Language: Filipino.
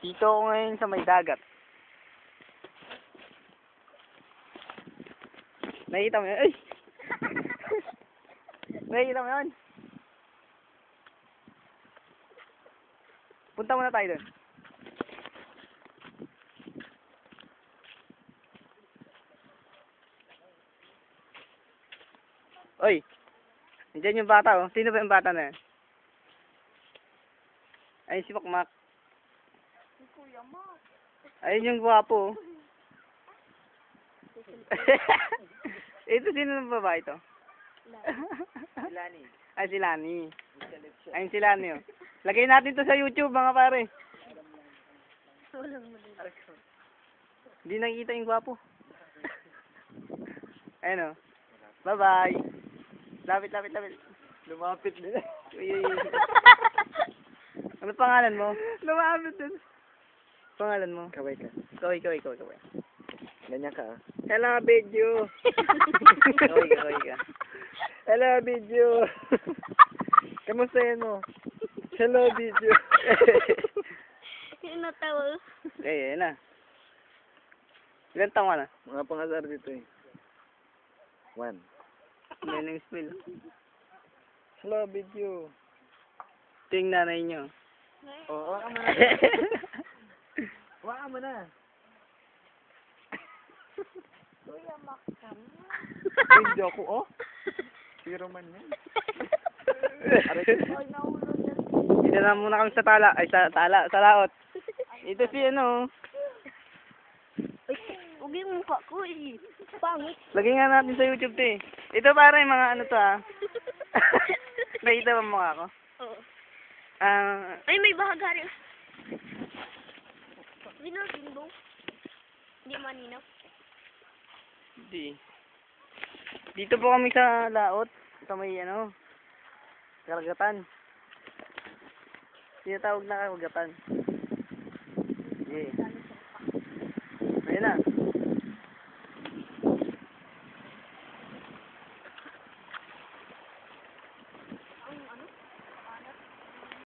Dito ako ngayon sa may dagat. Nakikita mo yun? Ay! Nakikita mo yun? Punta muna tayo doon. Oy! Nandiyan yung bata, oh. Sino ba yung bata na yan? Ayun si Makmak. Kuya mo. Ayun yung gwapo, oh. Ito, sino ng babae ito? Si Lani. Ay, si Lani. Ayun si Lani, oh. Lagay natin to sa YouTube, mga pare. Walang mali. Hindi nakikita yung gwapo. Ayun, oh. Bye-bye. Lapit. Lumapit din. Uy. Ano pangalan mo? Lumapit din. Pangalan mo? Kaway ka. Kaway. Ganyan ka ah. Hello, video. Kaway ka. Hello, video. Kamusta yan mo? Hello, video. Yung natawa. Eh, yan na. Ilan taon ka na? Mga pangasar dito eh. 1. May nang smell. Hello, video. Ito yung nanay nyo. Oo, waka mo na. Waka mo na. Kuya Makam. Video ko, oh. Zero man yan. Ay, nahulog na. Dito na muna kami sa tala. Ay, sa laot. Ito si ano. Ay, huwag yung mukha ko eh. Pangit. Lagay nga natin sa YouTube to eh. Ito para yung mga ano to ah. Nakita ba mukha ko? Oo. Ah, Ay, may bahagari. Ginagawa. Hindi maninaw. di. Dito po kami sa laot. Sa may ano. Karagatan. Tinatawag na karagatan. Yeah. Ayun na.